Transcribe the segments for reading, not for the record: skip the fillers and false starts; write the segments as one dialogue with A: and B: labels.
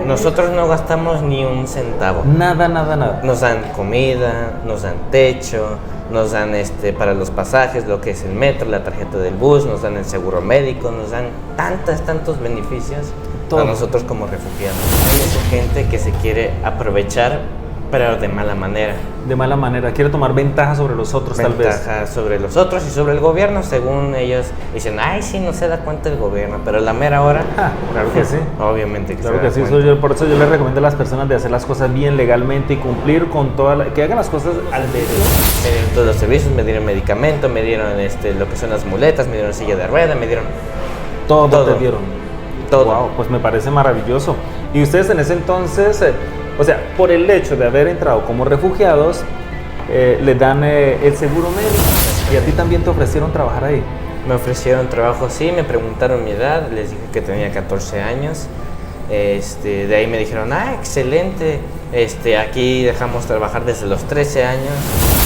A: Nosotros no gastamos ni un centavo.
B: Nada, nada, nada.
A: Nos dan comida, nos dan techo, nos dan para los pasajes, lo que es el metro, la tarjeta del bus, nos dan el seguro médico, nos dan tantos beneficios
B: Todo.
A: a nosotros como refugiados. Hay mucha gente que se quiere aprovechar, pero de mala manera.
B: De mala manera, quiere tomar ventaja sobre los otros, tal vez.
A: Ventaja sobre los otros y sobre el gobierno, según ellos dicen, ay, sí, no se da cuenta el gobierno, pero a la mera hora,
B: Claro que sí.
A: obviamente que
B: Claro
A: se
B: que
A: da
B: sí,
A: cuenta.
B: por eso yo les recomiendo a las personas de hacer las cosas bien legalmente y cumplir con que hagan las cosas al derecho.
A: Me dieron todos los servicios, me dieron medicamento, me dieron lo que son las muletas, me dieron silla de rueda, me dieron
B: Todo te dieron.
A: todo.
B: Wow, pues me parece maravilloso. Y ustedes en ese entonces, o sea, por el hecho de haber entrado como refugiados, les dan el seguro médico. Y a ti también te ofrecieron trabajar ahí.
A: Me ofrecieron trabajo, sí, me preguntaron mi edad, les dije que tenía 14 años. De ahí me dijeron, excelente, aquí dejamos trabajar desde los 13 años.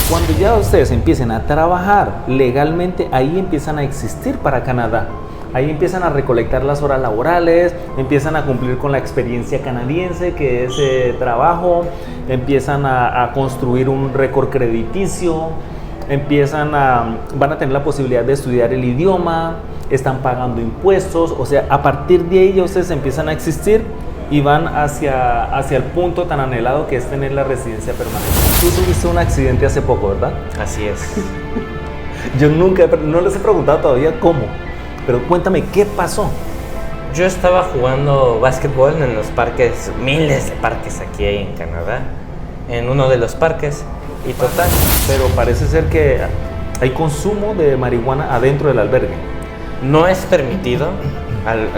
B: Cuando ya ustedes empiecen a trabajar legalmente, ahí empiezan a existir para Canadá. Ahí empiezan a recolectar las horas laborales, empiezan a cumplir con la experiencia canadiense, que es trabajo, empiezan a construir un récord crediticio, van a tener la posibilidad de estudiar el idioma, están pagando impuestos, o sea, a partir de ahí ustedes empiezan a existir y van hacia el punto tan anhelado que es tener la residencia permanente. Tú tuviste un accidente hace poco, ¿verdad?
A: Así es.
B: Yo no les he preguntado todavía cómo, pero cuéntame, ¿qué pasó?
A: Yo estaba jugando básquetbol en los parques, miles de parques aquí en Canadá, en uno de los parques, y total.
B: Pero parece ser que hay consumo de marihuana adentro del albergue.
A: No es permitido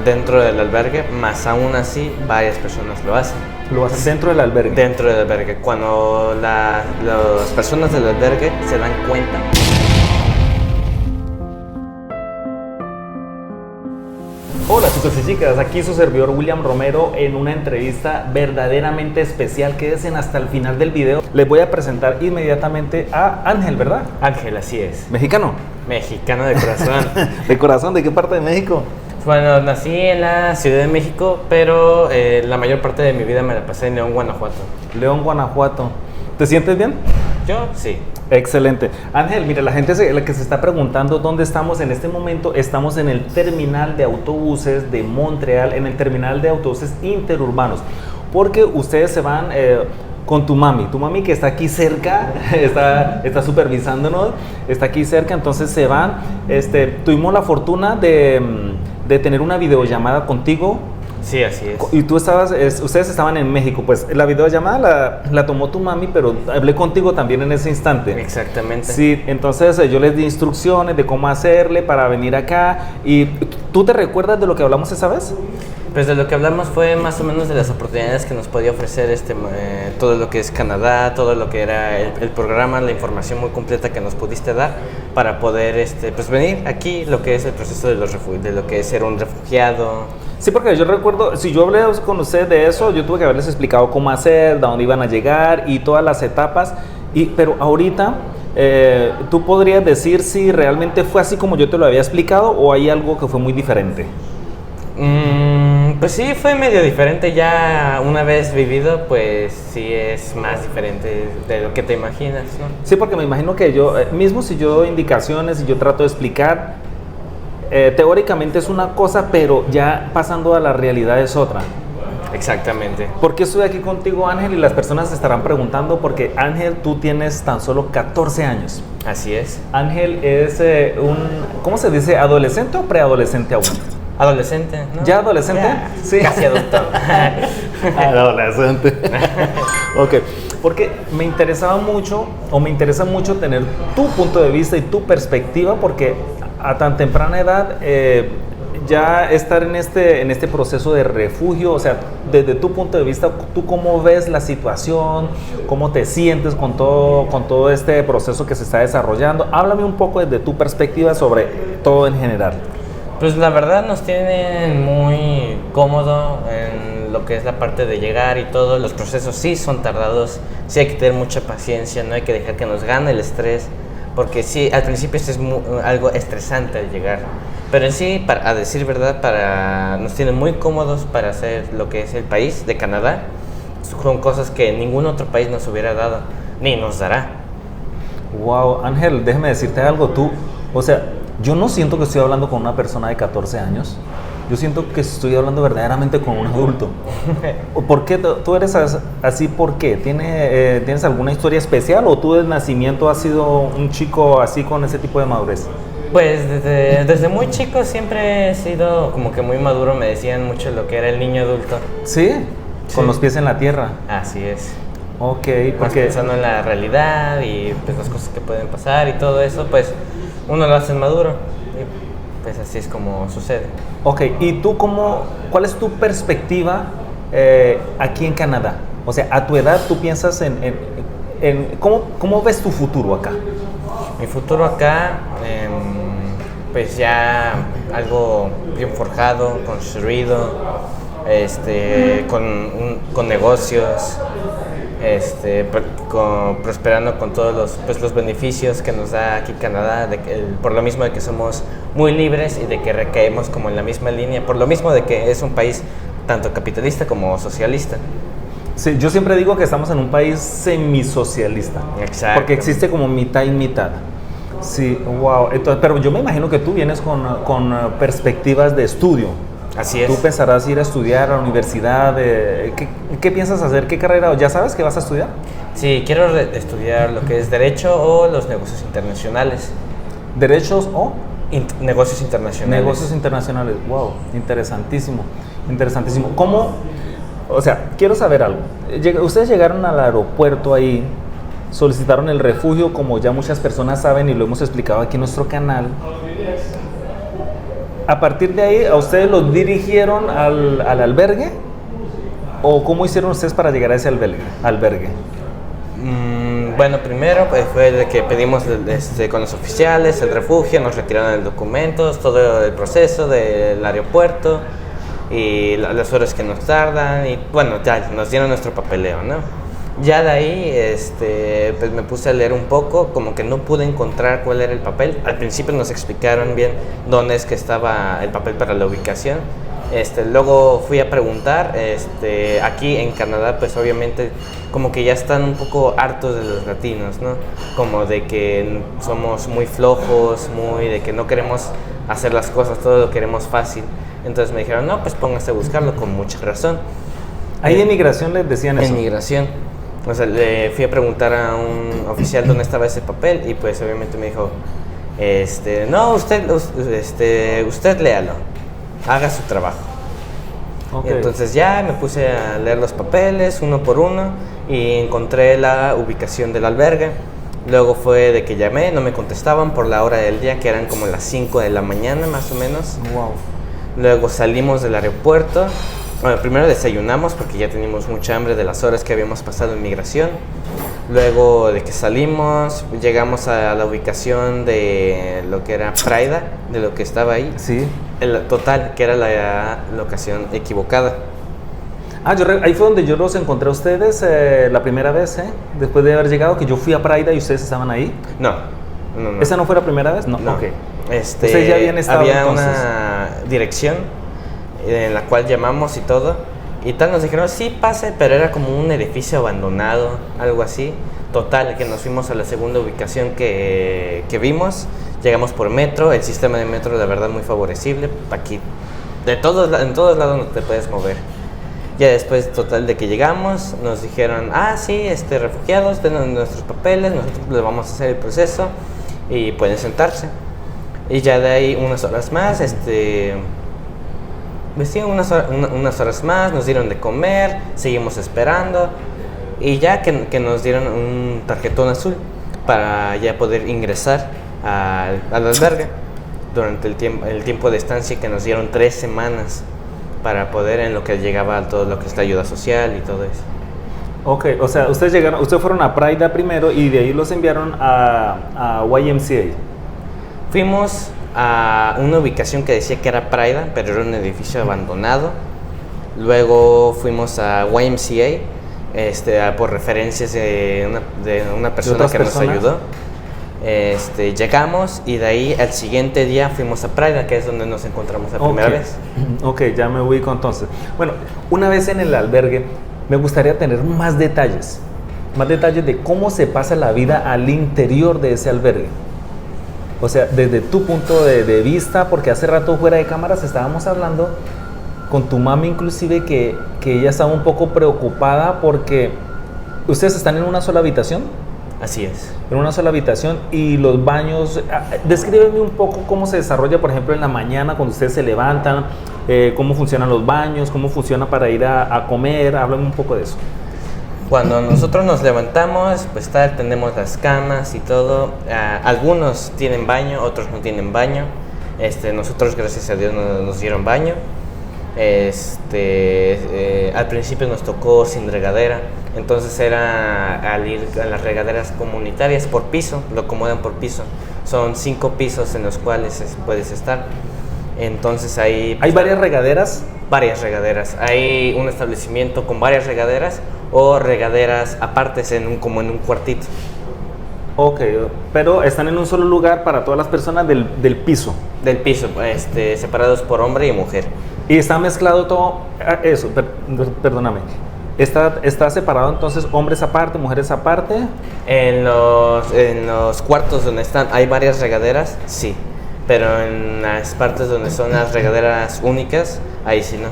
A: dentro del albergue, más aún así varias personas lo hacen.
B: Lo hacen dentro del albergue.
A: Dentro del albergue. Cuando las personas del albergue se dan cuenta.
B: Hola chicos y chicas, aquí su servidor William Romero en una entrevista verdaderamente especial. Quédense hasta el final del video. Les voy a presentar inmediatamente a Ángel, ¿verdad?
A: Ángel, así es.
B: ¿Mexicano?
A: Mexicano de corazón.
B: ¿De corazón? ¿De qué parte de México?
A: Bueno, nací en la Ciudad de México, pero la mayor parte de mi vida me la pasé en León, Guanajuato.
B: León, Guanajuato. ¿Te sientes bien?
A: Yo, sí.
B: Excelente. Ángel, mire, la gente la que se está preguntando dónde estamos en este momento, estamos en el terminal de autobuses de Montreal, en el terminal de autobuses interurbanos, porque ustedes se van con tu mami que está aquí cerca, está supervisándonos, está aquí cerca, entonces se van. Tuvimos la fortuna de tener una videollamada contigo.
A: Sí, así es.
B: Y ustedes estaban en México, pues la videollamada la tomó tu mami, pero hablé contigo también en ese instante.
A: Exactamente.
B: Sí, entonces yo les di instrucciones de cómo hacerle para venir acá. ¿Y tú te recuerdas de lo que hablamos esa vez?
A: Pues de lo que hablamos fue más o menos de las oportunidades que nos podía ofrecer todo lo que es Canadá, todo lo que era el programa, la información muy completa que nos pudiste dar para poder pues venir aquí, lo que es el proceso de lo que es ser un refugiado.
B: Sí, porque yo recuerdo, si yo hablé con usted de eso, yo tuve que haberles explicado cómo hacer, de dónde iban a llegar y todas las etapas, pero ahorita tú podrías decir si realmente fue así como yo te lo había explicado o hay algo que fue muy diferente.
A: Pues sí, fue medio diferente ya una vez vivido, pues sí es más diferente de lo que te imaginas, ¿no?
B: Sí, porque me imagino que yo, mismo si yo doy indicaciones y yo trato de explicar, teóricamente es una cosa, pero ya pasando a la realidad es otra.
A: Exactamente.
B: ¿Por qué estoy aquí contigo, Ángel? Y las personas se estarán preguntando, porque Ángel, tú tienes tan solo 14 años.
A: Así es.
B: Ángel es ¿cómo se dice? ¿Adolescente o preadolescente aún?
A: Adolescente, ¿no?
B: ¿Ya adolescente?
A: Ya,
B: sí.
A: Casi adulto.
B: Adolescente. Ok, porque me interesaba mucho, o me interesa mucho tener tu punto de vista y tu perspectiva, porque a tan temprana edad ya estar en este proceso de refugio, o sea, desde tu punto de vista, ¿tú cómo ves la situación? ¿Cómo te sientes con todo este proceso que se está desarrollando? Háblame un poco desde tu perspectiva sobre todo en general.
A: Pues la verdad nos tienen muy cómodo en lo que es la parte de llegar y todo. Los procesos sí son tardados, sí hay que tener mucha paciencia, no hay que dejar que nos gane el estrés porque sí, al principio esto es algo estresante al llegar, pero en sí, a decir verdad, nos tienen muy cómodos para hacer lo que es el país de Canadá. Son cosas que ningún otro país nos hubiera dado, ni nos dará.
B: Wow, Ángel, déjame decirte algo, o sea, yo no siento que estoy hablando con una persona de 14 años, yo siento que estoy hablando verdaderamente con un adulto. ¿Por qué tú eres así? ¿Por qué? ¿Tienes alguna historia especial o tú de nacimiento has sido un chico así con ese tipo de madurez?
A: Pues desde muy chico siempre he sido como que muy maduro, me decían mucho lo que era el niño adulto.
B: ¿Sí? Con
A: Sí.
B: Los pies en la tierra.
A: Así es.
B: Ok,
A: Más pensando en la realidad y pues las cosas que pueden pasar y todo eso, pues uno lo hace maduro. Y pues así es como sucede.
B: Ok, ¿y tú cuál es tu perspectiva aquí en Canadá? O sea, a tu edad tú piensas ¿cómo ves tu futuro acá?
A: Mi futuro acá, pues ya algo bien forjado, construido, con negocios, prosperando con todos los beneficios que nos da aquí Canadá, por lo mismo de que somos muy libres y de que recaemos como en la misma línea, por lo mismo de que es un país tanto capitalista como socialista.
B: Sí, yo siempre digo que estamos en un país semisocialista.
A: Exacto.
B: Porque existe como mitad y mitad. Sí, wow. Entonces, pero yo me imagino que tú vienes con perspectivas de estudio.
A: Así es.
B: Tú pensarás ir a estudiar a la universidad. ¿Qué piensas hacer? ¿Qué carrera? ¿Ya sabes qué vas a estudiar?
A: Sí, quiero estudiar lo que es Derecho o los negocios internacionales.
B: ¿Derechos o?
A: Negocios internacionales.
B: Negocios internacionales. Wow, interesantísimo. Interesantísimo. ¿Cómo? O sea, quiero saber algo. Ustedes llegaron al aeropuerto ahí, solicitaron el refugio, como ya muchas personas saben y lo hemos explicado aquí en nuestro canal. A partir de ahí, ¿a ustedes los dirigieron al albergue? ¿O cómo hicieron ustedes para llegar a ese albergue?
A: Bueno, primero pues, fue de que pedimos con los oficiales el refugio, nos retiraron los documentos, todo el proceso del aeropuerto y las horas que nos tardan y bueno, ya nos dieron nuestro papeleo, ¿no? Ya de ahí pues me puse a leer un poco, como que no pude encontrar cuál era el papel. Al principio nos explicaron bien dónde es que estaba el papel para la ubicación. Luego fui a preguntar, aquí en Canadá pues obviamente como que ya están un poco hartos de los latinos, ¿no? Como de que somos muy flojos, de que no queremos hacer las cosas, todo lo queremos fácil. Entonces me dijeron, no, pues póngase a buscarlo, con mucha razón.
B: ¿Ahí en migración les decían eso?
A: En migración. O sea, le fui a preguntar a un oficial dónde estaba ese papel y pues obviamente me dijo, no, usted léalo, haga su trabajo. Okay. Entonces ya me puse a leer los papeles uno por uno y encontré la ubicación del albergue. Luego fue de que llamé, no me contestaban por la hora del día, que eran como las 5 de la mañana más o menos.
B: Wow.
A: Luego salimos del aeropuerto. Bueno, primero desayunamos porque ya teníamos mucha hambre de las horas que habíamos pasado en migración. Luego de que salimos, llegamos a la ubicación de lo que era Praida, de lo que estaba ahí.
B: Sí.
A: Total, que era la locación equivocada.
B: Ahí fue donde yo los encontré a ustedes la primera vez, después de haber llegado, que yo fui a Praida y ustedes estaban ahí.
A: No.
B: ¿Esa no fue la primera vez? No. Ok.
A: Ustedes
B: ya habían estado
A: había
B: entonces.
A: Una dirección en la cual llamamos y todo, y tal, nos dijeron, sí, pase, pero era como un edificio abandonado, algo así. Total, que nos fuimos a la segunda ubicación que vimos, llegamos por metro, el sistema de metro la verdad muy favorecible, aquí, en todos lados no te puedes mover. Ya después, total, de que llegamos, nos dijeron, sí, refugiados, tienen nuestros papeles, nosotros les vamos a hacer el proceso y pueden sentarse. Y ya de ahí unas horas más, unas horas más, nos dieron de comer, seguimos esperando y ya que nos dieron un tarjetón azul para ya poder ingresar al albergue durante el tiempo de estancia, que nos dieron 3 semanas para poder, en lo que llegaba a todo lo que es la ayuda social y todo eso.
B: Ok, o sea, ustedes fueron a Praida primero y de ahí los enviaron a YMCA.
A: Fuimos a una ubicación que decía que era Praida, pero era un edificio abandonado. Luego fuimos a YMCA, por referencias de una persona que nos ayudó. Llegamos y de ahí al siguiente día fuimos a Praga, que es donde nos encontramos la primera vez.
B: Ok, ya me ubico entonces. Bueno, una vez en el albergue, me gustaría tener más detalles de cómo se pasa la vida al interior de ese albergue. O sea, desde tu punto de vista, porque hace rato fuera de cámaras estábamos hablando con tu mami inclusive que ella estaba un poco preocupada porque ustedes están en una sola habitación.
A: Así es.
B: En una sola habitación y los baños. Descríbeme un poco cómo se desarrolla, por ejemplo, en la mañana cuando ustedes se levantan, cómo funcionan los baños, cómo funciona para ir a comer. Háblame un poco de eso.
A: Cuando nosotros nos levantamos, pues tenemos las camas y todo. Algunos tienen baño, otros no tienen baño. Nosotros, gracias a Dios, nos dieron baño. Al principio nos tocó sin regadera. Entonces era al ir a las regaderas comunitarias por piso, lo acomodan por piso. Son 5 pisos en los cuales puedes estar. Entonces ahí...
B: ¿Hay varias regaderas?
A: Varias regaderas. Hay un establecimiento con varias regaderas o regaderas apartes como en un cuartito.
B: Ok, pero están en un solo lugar para todas las personas del piso.
A: Del piso, separados por hombre y mujer.
B: Y está mezclado todo eso, perdóname. ¿Está separado entonces hombres aparte, mujeres aparte?
A: En los cuartos donde hay varias regaderas, sí. Pero en las partes donde son las regaderas únicas, ahí sí no.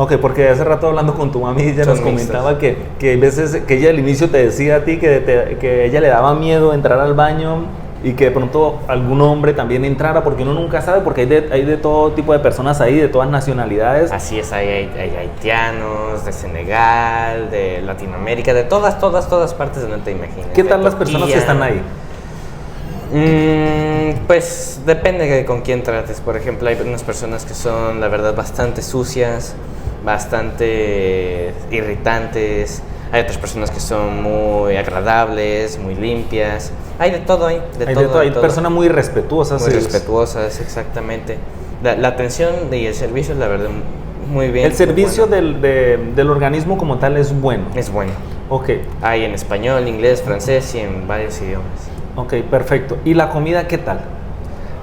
B: Ok, porque hace rato hablando con tu mami, ella nos comentaba que hay veces que ella al inicio te decía a ti que ella le daba miedo entrar al baño y que de pronto algún hombre también entrara, porque uno nunca sabe, porque hay de todo tipo de personas ahí, de todas nacionalidades.
A: Así es, hay haitianos, de Senegal, de Latinoamérica, de todas partes donde te imaginas.
B: ¿Qué tal las personas que están ahí?
A: Pues depende de con quién trates. Por ejemplo, hay unas personas que son, la verdad, bastante sucias, bastante irritantes. Hay otras personas que son muy agradables, muy limpias. Hay de todo ahí.
B: Hay personas muy respetuosas.
A: Muy respetuosas, exactamente. La atención y el servicio, la verdad, muy bien.
B: El servicio del organismo como tal es bueno.
A: Es bueno.
B: Ok.
A: Hay en español, inglés, francés y en varios idiomas.
B: Ok, perfecto. ¿Y la comida qué tal?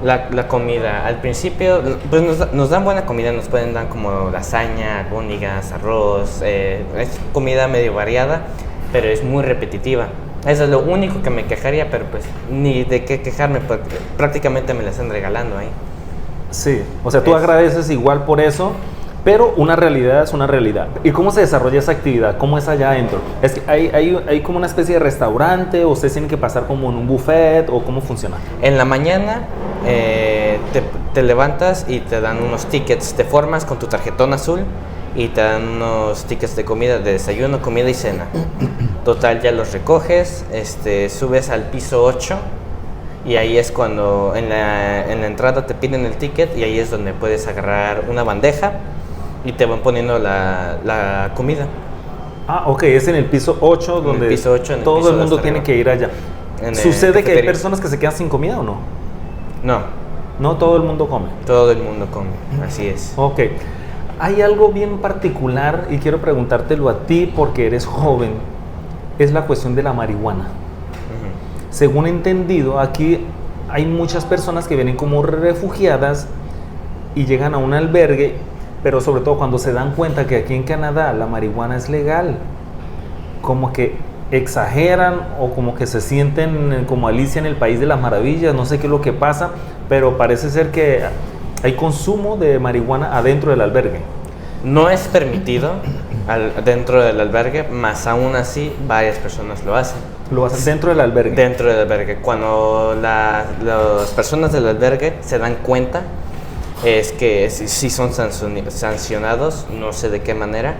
A: La comida, al principio, pues nos dan buena comida, nos pueden dar como lasaña, albóndigas, arroz, es comida medio variada, pero es muy repetitiva. Eso es lo único que me quejaría, pero pues ni de qué quejarme, porque prácticamente me la están regalando ahí.
B: Sí, o sea, tú agradeces igual por eso, pero una realidad es una realidad. ¿Y cómo se desarrolla esa actividad? ¿Cómo es allá adentro? ¿Es que hay como una especie de restaurante o ustedes tienen que pasar como en un buffet o cómo funciona?
A: En la mañana te levantas y te dan unos tickets, te formas con tu tarjetón azul y te dan unos tickets de comida, de desayuno, comida y cena. Total, ya los recoges, subes al piso 8 y ahí es cuando en la entrada te piden el ticket y ahí es donde puedes agarrar una bandeja y te van poniendo la comida.
B: Ah, ok, es en el piso 8 donde
A: el piso 8,
B: todo el mundo tiene que ir allá. ¿Sucede que hay personas que se quedan sin comida o no?
A: No.
B: No todo el mundo come.
A: Todo el mundo come, así es.
B: Ok. Hay algo bien particular y quiero preguntártelo a ti porque eres joven. Es la cuestión de la marihuana. Según he entendido, aquí hay muchas personas que vienen como refugiadas y llegan a un albergue, pero sobre todo cuando se dan cuenta que aquí en Canadá la marihuana es legal, como que exageran o como que se sienten como Alicia en el País de las Maravillas, no sé qué es lo que pasa, pero parece ser que hay consumo de marihuana adentro del albergue.
A: No es permitido dentro del albergue, más aún así varias personas lo hacen.
B: ¿Lo hacen dentro del albergue?
A: Dentro del albergue. Cuando las personas del albergue se dan cuenta, es que sí son sancionados, no sé de qué manera,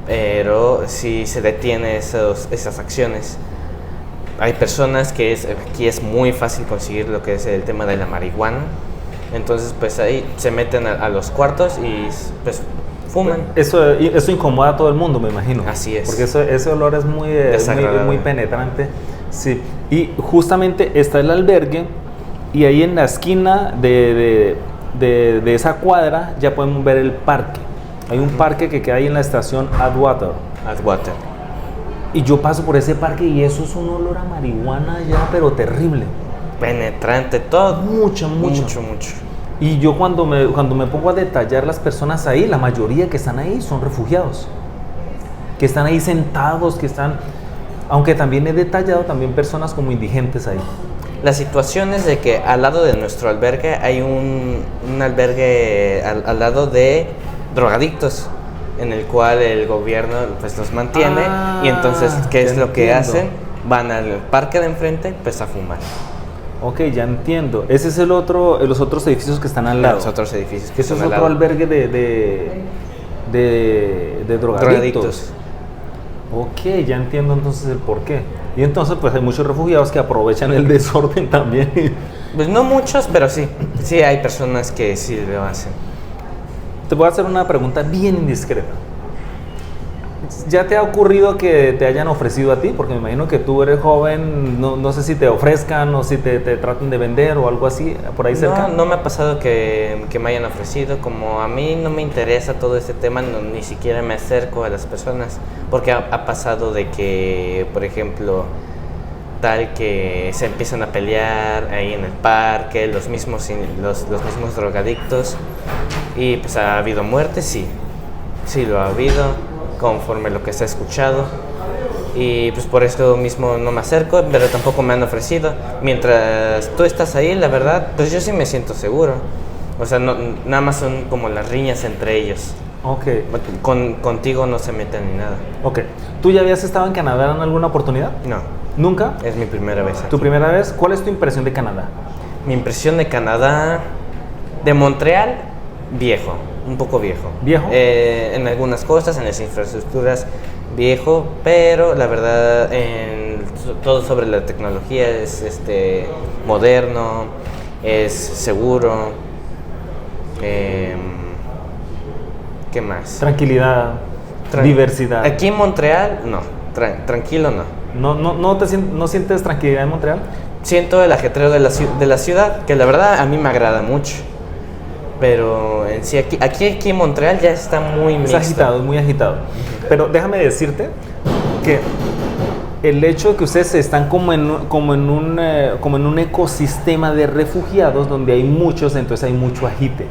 A: pero sí se detiene esas acciones. Hay personas que aquí es muy fácil conseguir lo que es el tema de la marihuana, entonces pues ahí se meten a los cuartos y pues fuman.
B: Eso incomoda a todo el mundo, me imagino.
A: Así es.
B: Porque ese olor es muy penetrante. Sí. Y justamente está el albergue y ahí en la esquina de esa cuadra ya podemos ver el parque. Hay un parque que queda ahí en la estación Atwater. Y yo paso por ese parque y eso es un olor a marihuana ya, pero terrible.
A: Penetrante, todo.
B: Mucho. Y yo cuando me pongo a detallar las personas ahí, la mayoría que están ahí son refugiados. Que están ahí sentados, que están... Aunque también he detallado también personas como indigentes ahí.
A: La situación es de que al lado de nuestro albergue hay un albergue al lado de drogadictos, en el cual el gobierno pues los mantiene y entonces ¿qué es lo que hacen? Van al parque de enfrente pues a fumar.
B: Ok, ya entiendo. Ese es los otros edificios que están al lado.
A: Los otros edificios.
B: Ese es otro albergue de drogadictos. Ok, ya entiendo entonces el porqué. Y entonces pues hay muchos refugiados que aprovechan el desorden también.
A: Pues no muchos, pero sí. Sí hay personas que sí lo hacen.
B: Te voy a hacer una pregunta bien indiscreta. ¿Ya te ha ocurrido que te hayan ofrecido a ti? Porque me imagino que tú eres joven, no sé si te ofrezcan o si te traten de vender o algo así por ahí cerca.
A: No me ha pasado que me hayan ofrecido. Como a mí no me interesa todo este tema, ni siquiera me acerco a las personas. Porque ha pasado de que, por ejemplo, tal que se empiezan a pelear ahí en el parque, los mismos drogadictos. Y pues ha habido muertes, sí lo ha habido, conforme lo que se ha escuchado, y pues por eso mismo no me acerco, pero tampoco me han ofrecido. Mientras tú estás ahí, la verdad, pues yo sí me siento seguro. O sea, nada más son como las riñas entre ellos.
B: Ok.
A: Contigo no se meten ni nada.
B: Ok. ¿Tú ya habías estado en Canadá en alguna oportunidad?
A: No.
B: ¿Nunca?
A: Es mi primera vez aquí.
B: ¿Tu primera vez? ¿Cuál es tu impresión de Canadá?
A: Mi impresión de Canadá, de Montreal, viejo. Un poco viejo.
B: ¿Viejo?
A: En algunas cosas, en las infraestructuras, viejo, pero la verdad, todo sobre la tecnología es moderno, es seguro. ¿Qué más?
B: Tranquilidad, diversidad.
A: Aquí en Montreal, no. Tranquilo, no.
B: ¿No sientes tranquilidad en Montreal?
A: Siento el ajetreo de la ciudad, que la verdad a mí me agrada mucho. Pero en sí, aquí en Montreal ya está muy mixto.
B: Es agitado, muy agitado. Pero déjame decirte que el hecho de que ustedes están como en un ecosistema de refugiados donde hay muchos, entonces hay mucho agite.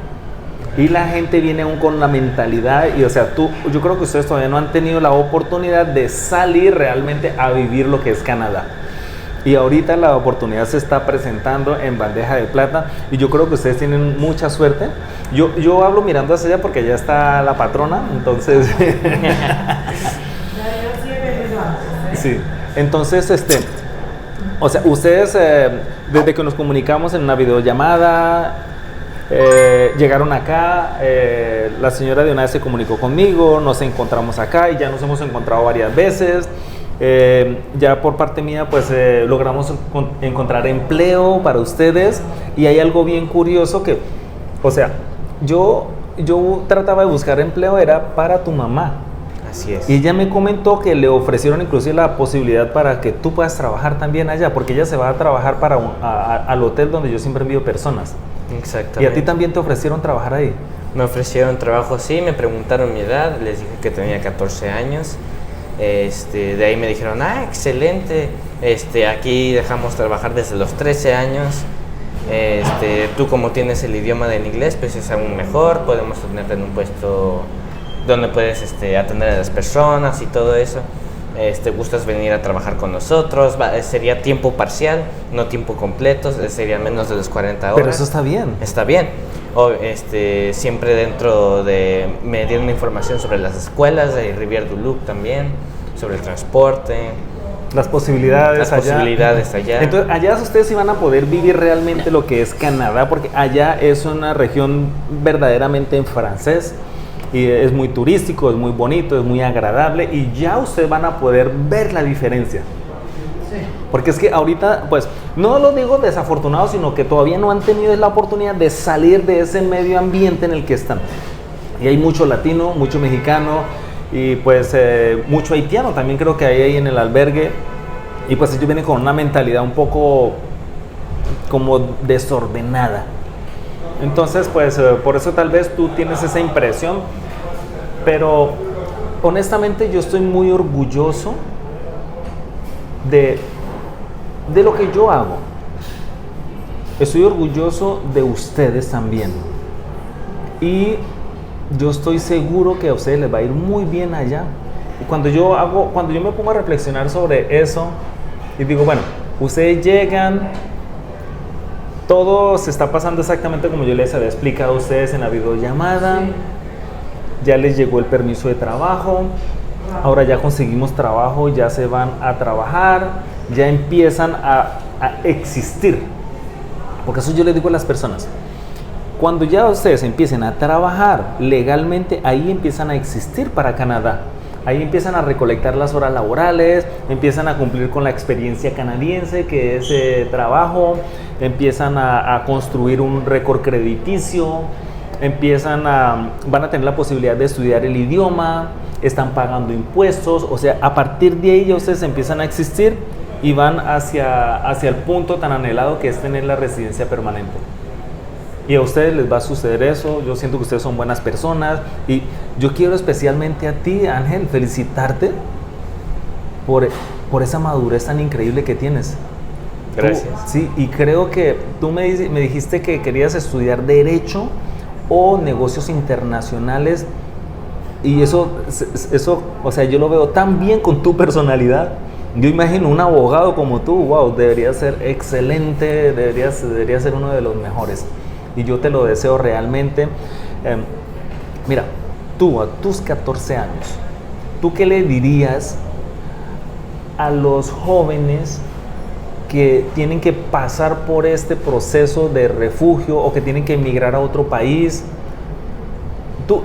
B: Y la gente viene aún con la mentalidad, y o sea, yo creo que ustedes todavía no han tenido la oportunidad de salir realmente a vivir lo que es Canadá. Y ahorita la oportunidad se está presentando en bandeja de plata y yo creo que ustedes tienen mucha suerte. Yo hablo mirando hacia allá porque allá está la patrona, entonces... Sí, entonces, o sea, ustedes desde que nos comunicamos en una videollamada, llegaron acá, la señora de una vez se comunicó conmigo, nos encontramos acá y ya nos hemos encontrado varias veces. Ya por parte mía pues logramos encontrar empleo para ustedes y hay algo bien curioso que, o sea, yo trataba de buscar empleo, era para tu mamá.
A: Así es.
B: Y ella me comentó que le ofrecieron inclusive la posibilidad para que tú puedas trabajar también allá, porque ella se va a trabajar al hotel donde yo siempre envío personas.
A: Exactamente.
B: ¿Y a ti también te ofrecieron trabajar ahí?
A: Me ofrecieron trabajo, sí, me preguntaron mi edad, les dije que tenía 14 años. De ahí me dijeron, excelente, aquí dejamos trabajar desde los 13 años, tú como tienes el idioma del inglés, pues es aún mejor, podemos tenerte en un puesto donde puedes atender a las personas y todo eso. Gustas venir a trabajar con nosotros, sería tiempo parcial, no tiempo completo, sería menos de los 40 horas.
B: Pero eso está bien.
A: Está bien. Siempre me dieron información sobre las escuelas de Rivière-du-Loup también, sobre el transporte.
B: Las posibilidades
A: allá.
B: Entonces, allá ustedes sí van a poder vivir realmente lo que es Canadá, porque allá es una región verdaderamente en francés. Y es muy turístico, es muy bonito, es muy agradable y ya ustedes van a poder ver la diferencia. Sí. Porque es que ahorita, pues, no lo digo desafortunado, sino que todavía no han tenido la oportunidad de salir de ese medio ambiente en el que están. Y hay mucho latino, mucho mexicano y pues mucho haitiano también creo que hay ahí en el albergue. Y pues ellos vienen con una mentalidad un poco como desordenada. Entonces, pues, por eso tal vez tú tienes esa impresión, pero honestamente yo estoy muy orgulloso de, de lo que yo hago. Estoy orgulloso de ustedes también. Y yo estoy seguro que a ustedes les va a ir muy bien allá. Y cuando yo me pongo a reflexionar sobre eso y digo, bueno, ustedes llegan, todo se está pasando exactamente como yo les había explicado a ustedes en la videollamada. Sí. Ya les llegó el permiso de trabajo, ahora ya conseguimos trabajo, ya se van a trabajar, ya empiezan a existir. Porque eso yo les digo a las personas. Cuando ya ustedes empiecen a trabajar legalmente, ahí empiezan a existir para Canadá. Ahí empiezan a recolectar las horas laborales, empiezan a cumplir con la experiencia canadiense, que es trabajo, empiezan a construir un récord crediticio, van a tener la posibilidad de estudiar el idioma, están pagando impuestos, o sea, a partir de ahí ustedes empiezan a existir y van hacia el punto tan anhelado que es tener la residencia permanente. Y a ustedes les va a suceder eso. Yo siento que ustedes son buenas personas y yo quiero especialmente a ti, Ángel, felicitarte por esa madurez tan increíble que tienes.
A: Gracias.
B: Sí, y creo que tú me dijiste que querías estudiar Derecho o Negocios Internacionales y eso, o sea, yo lo veo tan bien con tu personalidad. Yo imagino un abogado como tú, wow, debería ser excelente, debería ser uno de los mejores. Y yo te lo deseo realmente. Mira, tú a tus 14 años, ¿tú qué le dirías a los jóvenes que tienen que pasar por este proceso de refugio o que tienen que emigrar a otro país? ¿Tú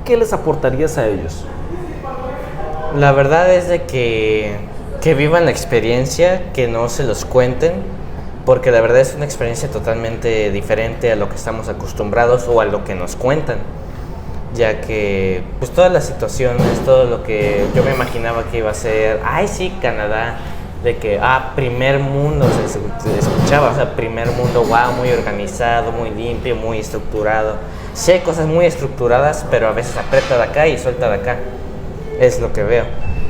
B: qué les aportarías a ellos?
A: La verdad es de que vivan la experiencia, que no se los cuenten, porque la verdad es una experiencia totalmente diferente a lo que estamos acostumbrados o a lo que nos cuentan, ya que pues todas las situaciones, todo lo que yo me imaginaba que iba a ser, ay sí, Canadá, de que primer mundo, se escuchaba, o sea, primer mundo, wow, muy organizado, muy limpio, muy estructurado. Sí hay cosas muy estructuradas, pero a veces aprieta de acá y suelta de acá, es lo que veo.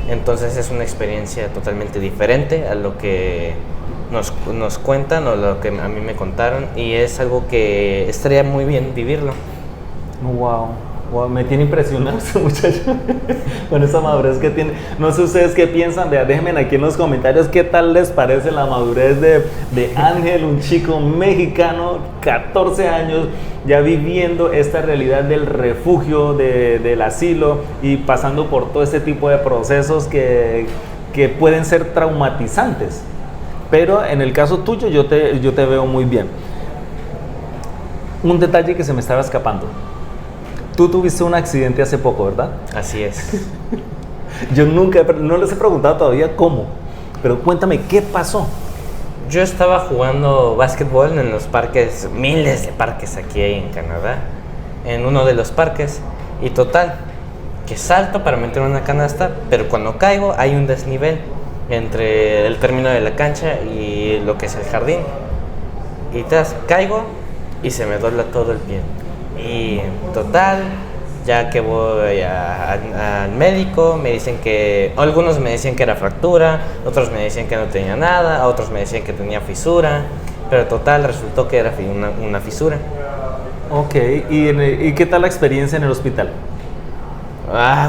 A: Entonces es una experiencia totalmente diferente a lo que nos cuentan o lo que a mí me contaron, y es algo que estaría muy bien vivirlo.
B: Wow, me tiene impresionado ese muchacho con esa madurez que tiene. No sé ustedes qué piensan, déjenme aquí en los comentarios qué tal les parece la madurez de Ángel, un chico mexicano, 14 años, ya viviendo esta realidad del refugio, del asilo y pasando por todo este tipo de procesos que pueden ser traumatizantes. Pero en el caso tuyo yo te veo muy bien. Un detalle que se me estaba escapando. Tú tuviste un accidente hace poco, ¿verdad?
A: Así es.
B: Yo no les he preguntado todavía cómo, pero cuéntame, ¿qué pasó?
A: Yo estaba jugando básquetbol en los parques, miles de parques aquí en Canadá, en uno de los parques, y total, que salto para meter una canasta, pero cuando caigo hay un desnivel entre el término de la cancha y lo que es el jardín, y caigo y se me dobla todo el pie. Y total, ya que voy al médico, me dicen que, algunos me decían que era fractura, otros me decían que no tenía nada, otros me decían que tenía fisura, pero total resultó que era una fisura.
B: Ok, ¿y qué tal la experiencia en el hospital?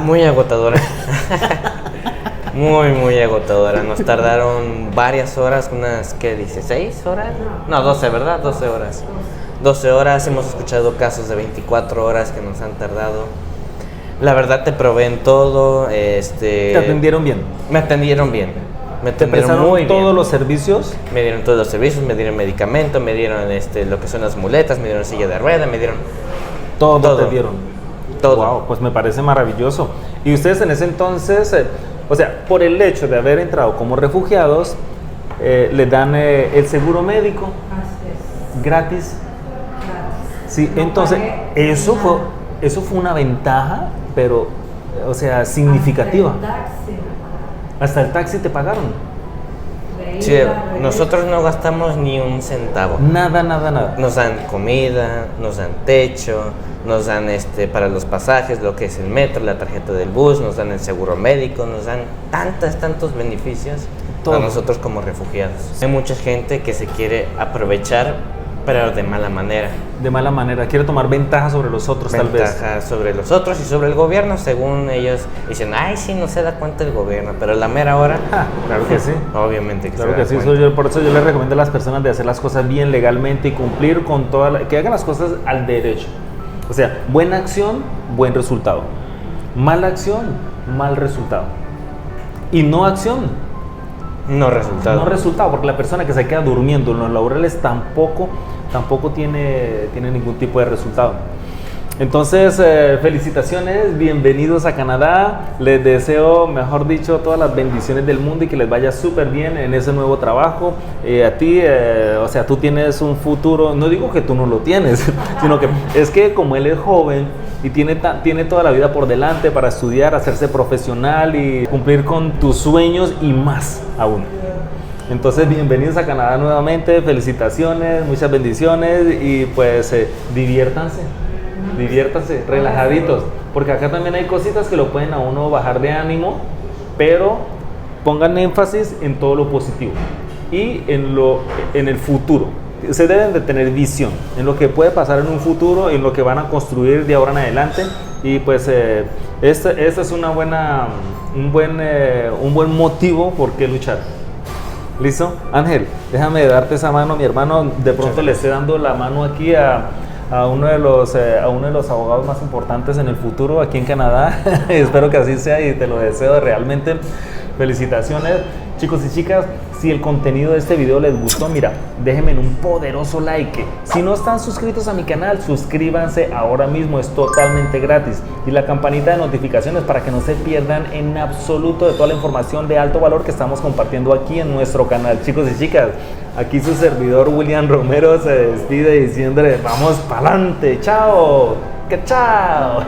A: Muy agotadora. Muy agotadora. Nos tardaron varias horas, unas, ¿qué dice? ¿6 horas? No, 12, ¿verdad? 12 horas. 12 horas, hemos escuchado casos de 24 horas que nos han tardado. La verdad te proveen todo. ¿Te
B: atendieron bien?
A: Me atendieron bien.
B: ¿Te prestaron muy todos los servicios?
A: Me dieron todos los servicios, me dieron medicamento, me dieron lo que son las muletas, me dieron silla de rueda, me dieron...
B: Todo te dieron.
A: Todo.
B: Wow, pues me parece maravilloso. Y ustedes en ese entonces, o sea, por el hecho de haber entrado como refugiados, les dan el seguro médico gratis. Sí, entonces eso fue una ventaja, pero, o sea, significativa. Hasta el taxi te pagaron.
A: Sí, nosotros no gastamos ni un centavo.
B: Nada.
A: Nos dan comida, nos dan techo, nos dan para los pasajes, lo que es el metro, la tarjeta del bus, nos dan el seguro médico, nos dan tantos beneficios
B: Todo.
A: a nosotros como refugiados. Hay mucha gente que se quiere aprovechar, pero de mala manera.
B: De mala manera, quiere tomar ventaja sobre los otros, tal vez.
A: Ventaja sobre los otros y sobre el gobierno, según ellos dicen, ay, sí, no se da cuenta el gobierno, pero a la mera hora,
B: Claro que sí.
A: obviamente que
B: Claro
A: se
B: que
A: da
B: sí,
A: cuenta.
B: por eso yo les recomiendo a las personas de hacer las cosas bien legalmente y cumplir con que hagan las cosas al derecho. O sea, buena acción, buen resultado. Mala acción, mal resultado. Y no acción,
A: No resultado.
B: no resultado, porque la persona que se queda durmiendo en los laureles tampoco tiene ningún tipo de resultado. Entonces, felicitaciones, bienvenidos a Canadá. Les deseo, mejor dicho, todas las bendiciones del mundo y que les vaya súper bien en ese nuevo trabajo. A ti, o sea, tú tienes un futuro, no digo que tú no lo tienes, sino que es que como él es joven y tiene toda la vida por delante para estudiar, hacerse profesional y cumplir con tus sueños y más aún. Entonces, bienvenidos a Canadá nuevamente, felicitaciones, muchas bendiciones y pues diviértanse, relajaditos, porque acá también hay cositas que lo pueden a uno bajar de ánimo, pero pongan énfasis en todo lo positivo y en el futuro. Se deben de tener visión en lo que puede pasar en un futuro, en lo que van a construir de ahora en adelante y pues esta es un buen motivo por qué luchar. ¿Listo? Ángel, déjame darte esa mano, mi hermano. De pronto le estoy dando la mano aquí a uno de los abogados más importantes en el futuro aquí en Canadá. Espero que así sea y te lo deseo realmente. Felicitaciones, chicos y chicas. Si el contenido de este video les gustó, mira, déjenme un poderoso like. Si no están suscritos a mi canal, suscríbanse ahora mismo, es totalmente gratis. Y la campanita de notificaciones para que no se pierdan en absoluto de toda la información de alto valor que estamos compartiendo aquí en nuestro canal. Chicos y chicas, aquí su servidor William Romero se despide diciéndole, vamos para adelante, chao, que chao.